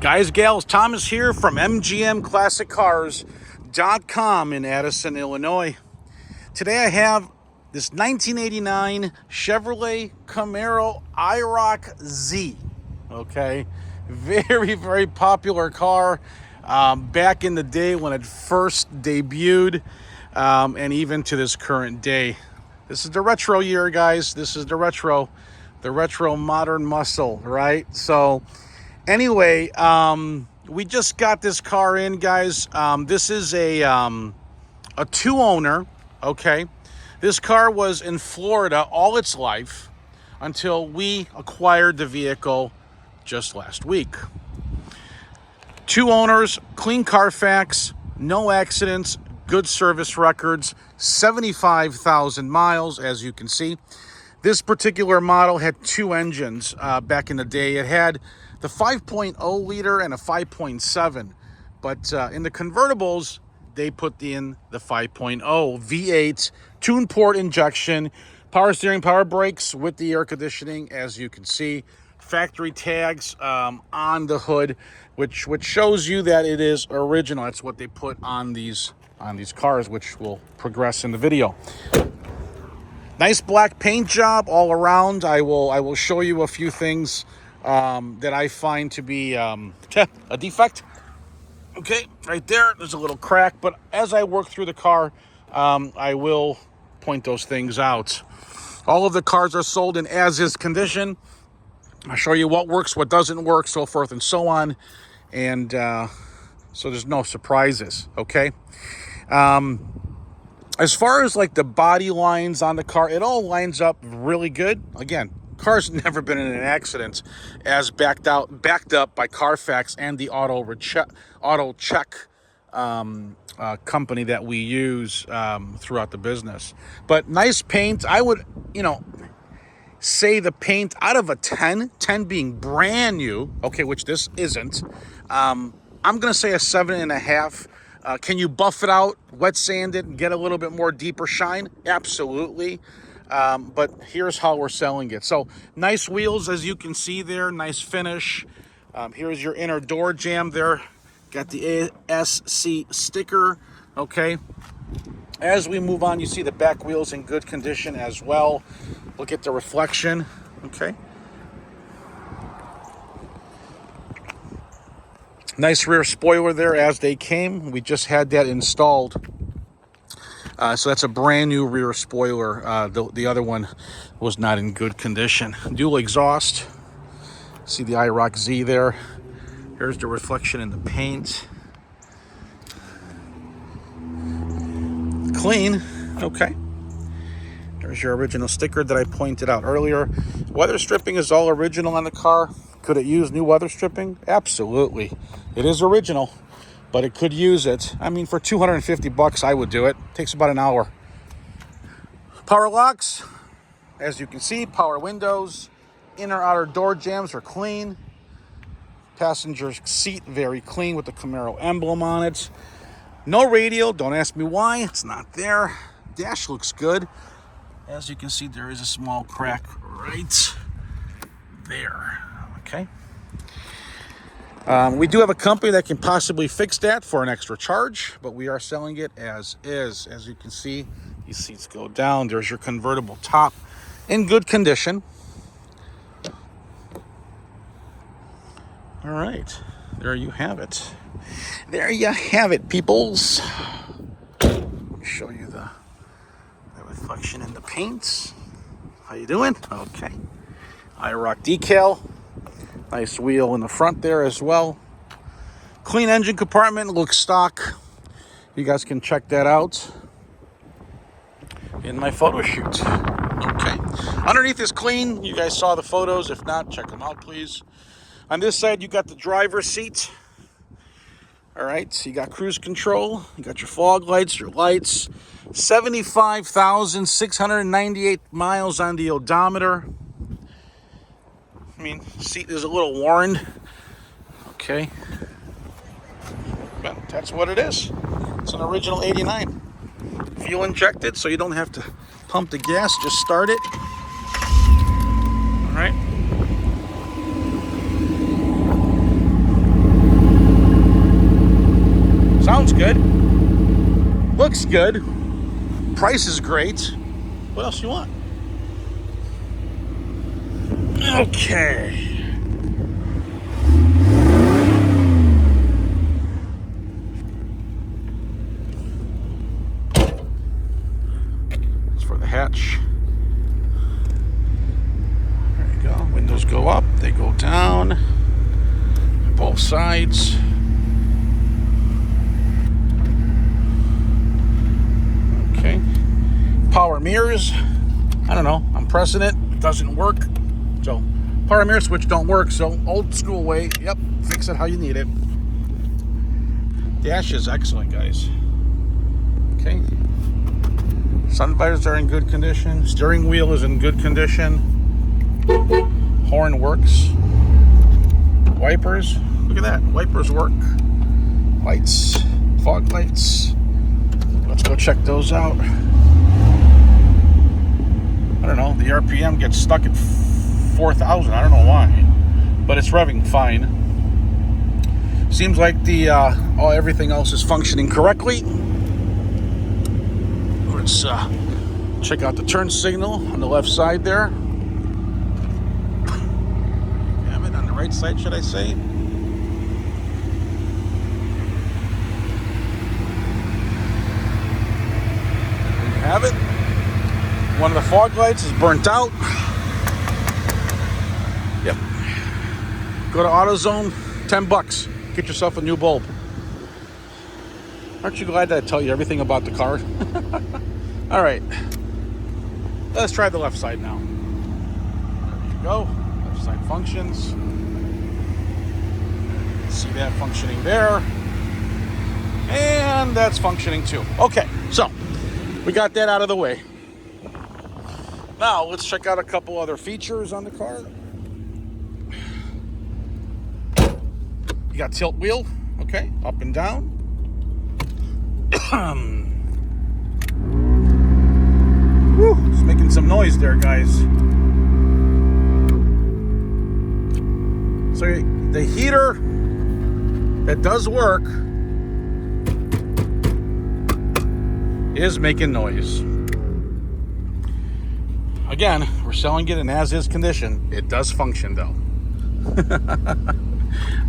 Guys, gals, Thomas here from MGMClassicCars.com in Addison, Illinois. Today I have this 1989 Chevrolet Camaro IROC-Z. Okay, very, very popular car back in the day when it first debuted, and even to this current day. This is the retro year, guys. This is the retro modern muscle, right? So anyway, we just got this car in, guys. This is a two-owner, okay? This car was in Florida all its life until we acquired the vehicle just last week. Two owners, clean Carfax, no accidents, good service records, 75,000 miles, as you can see. This particular model had two engines back in the day. It had the 5.0 liter and a 5.7, but in the convertibles, they put in the 5.0 V8 tune port injection, power steering, power brakes with the air conditioning, as you can see. Factory tags on the hood, which shows you that it is original. That's what they put on these cars, which will progress in the video. Nice black paint job all around. I will show you a few things that I find to be a defect. Okay, right there, there's a little crack, but as I work through the car, I will point those things out. All of the cars are sold in as-is condition. I'll show you what works, what doesn't work, so forth and so on, and so there's no surprises, okay? As far as like the body lines on the car, it all lines up really good. Again, car's never been in an accident, as backed up by Carfax and the auto check company that we use throughout the business. But nice paint. I would, say the paint out of a 10 being brand new, okay, which this isn't. I'm gonna say a 7.5. Can you buff it out, wet sand it, and get a little bit more deeper shine? Absolutely. But here's how we're selling it. So nice wheels, as you can see there, nice finish. Here's your inner door jamb there. Got the ASC sticker, okay. As we move on, you see the back wheels in good condition as well. Look at the reflection, okay. Nice rear spoiler there as they came. We just had that installed. So that's a brand new rear spoiler. The other one was not in good condition. Dual exhaust. See the IROC-Z there. Here's the reflection in the paint. Clean, okay. There's your original sticker that I pointed out earlier. Weather stripping is all original on the car. Could it use new weather stripping? Absolutely. It is original, but it could use it. I mean, for $250, I would do it. Takes about an hour. Power locks, as you can see, power windows. Inner outer door jambs are clean. Passenger seat, very clean with the Camaro emblem on it. No radio, don't ask me why, it's not there. Dash looks good. As you can see, there is a small crack right there, okay? We do have a company that can possibly fix that for an extra charge, but we are selling it as is. As you can see, these seats go down. There's your convertible top in good condition. All right, there you have it. There you have it, peoples. Show you the reflection in the paints. How you doing? Okay. IROC decal. Nice wheel in the front there as well. Clean engine compartment, looks stock. You guys can check that out in my photo shoot. Okay. Underneath is clean. You guys saw the photos. If not, check them out, please. On this side, you got the driver's seat. All right, so you got cruise control. You got your fog lights, your lights. 75,698 miles on the odometer. I mean, seat is a little worn. Okay. But that's what it is. It's an original 89. Fuel injected, so you don't have to pump the gas, just start it. All right. That's good. Looks good. Price is great. What else you want? Okay. It's for the hatch. There you go. Windows go up, they go down. Both sides. Okay. Power mirrors. I don't know. I'm pressing it. It doesn't work. So, power mirror switch don't work. So, old school way. Yep. Fix it how you need it. Dash is excellent, guys. Okay. Sun visors are in good condition. Steering wheel is in good condition. Horn works. Wipers. Look at that. Wipers work. Lights. Fog lights. Let's go check those out. I don't know. The RPM gets stuck at 4,000. I don't know why. But it's revving fine. Seems like everything else is functioning correctly. Let's check out the turn signal on the left side there. Have it on the right side, should I say? Have it. One of the fog lights is burnt out. Yep. Go to AutoZone, $10. Get yourself a new bulb. Aren't you glad that I tell you everything about the car? All right. Let's try the left side now. There you go. Left side functions. See that functioning there. And that's functioning too. Okay, so we got that out of the way. Now, let's check out a couple other features on the car. You got tilt wheel, okay, up and down. Whew, it's making some noise there, guys. So the heater that does work is making noise. Again, we're selling it in as-is condition. It does function though.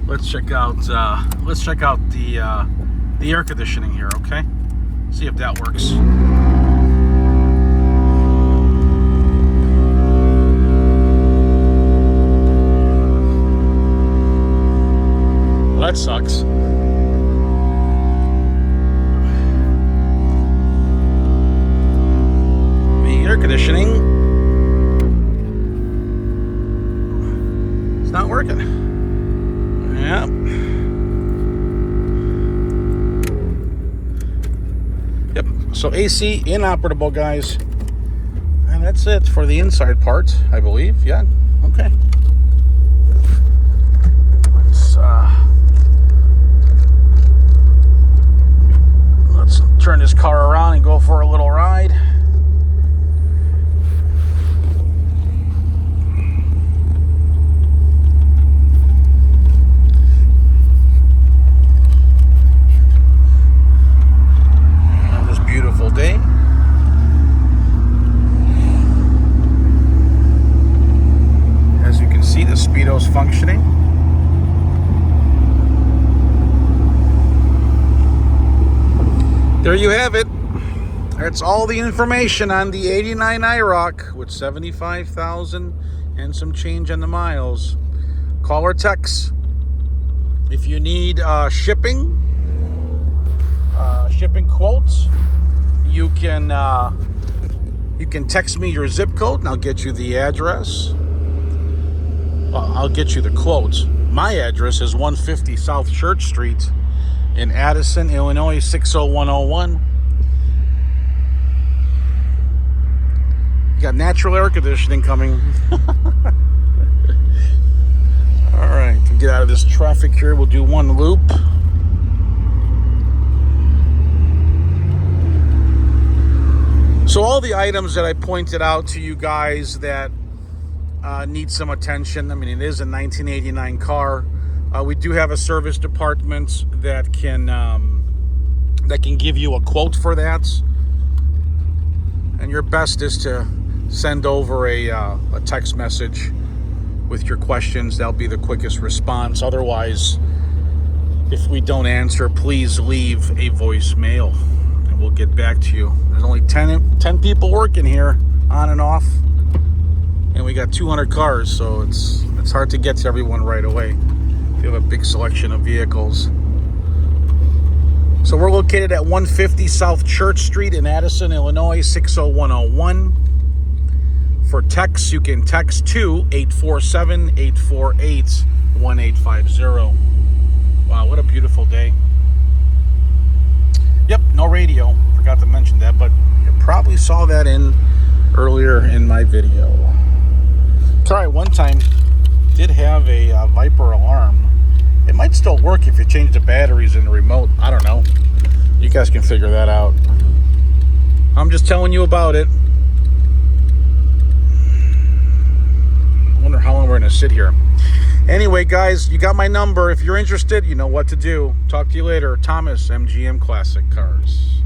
Let's check out the air conditioning here, okay? See if that works. Well, that sucks. The air conditioning, it's not working. Yep. Yep. So AC inoperable, guys. And that's it for the inside part, I believe. Yeah. Okay. Let's turn this car around and go for a little ride. Day. As you can see, the speedo's functioning. There you have it. That's all the information on the 89 IROC with 75,000 and some change on the miles. Call or text if you need shipping quotes. You can text me your zip code and I'll get you the address. Well, I'll get you the quote. My address is 150 South Church Street in Addison, Illinois, 60101. You got natural air conditioning coming. All right, to get out of this traffic here, we'll do one loop. So all the items that I pointed out to you guys that need some attention. I mean, it is a 1989 car. We do have a service department that can that can give you a quote for that. And your best is to send over a text message with your questions. That'll be the quickest response. Otherwise, if we don't answer, please leave a voicemail and we'll get back to you. There's only 10 people working here on and off, and we got 200 cars, so it's hard to get to everyone right away. We have a big selection of vehicles. So we're located at 150 South Church Street in Addison, Illinois, 60101. For texts, you can text to 847-848-1850. Wow, what a beautiful day. Yep, no radio. Forgot to mention that, but you probably saw that earlier in my video. Sorry, one time did have a Viper alarm. It might still work if you change the batteries in the remote. I don't know. You guys can figure that out. I'm just telling you about it. I wonder how long we're going to sit here. Anyway, guys, you got my number. If you're interested, you know what to do. Talk to you later. Thomas, MGM Classic Cars.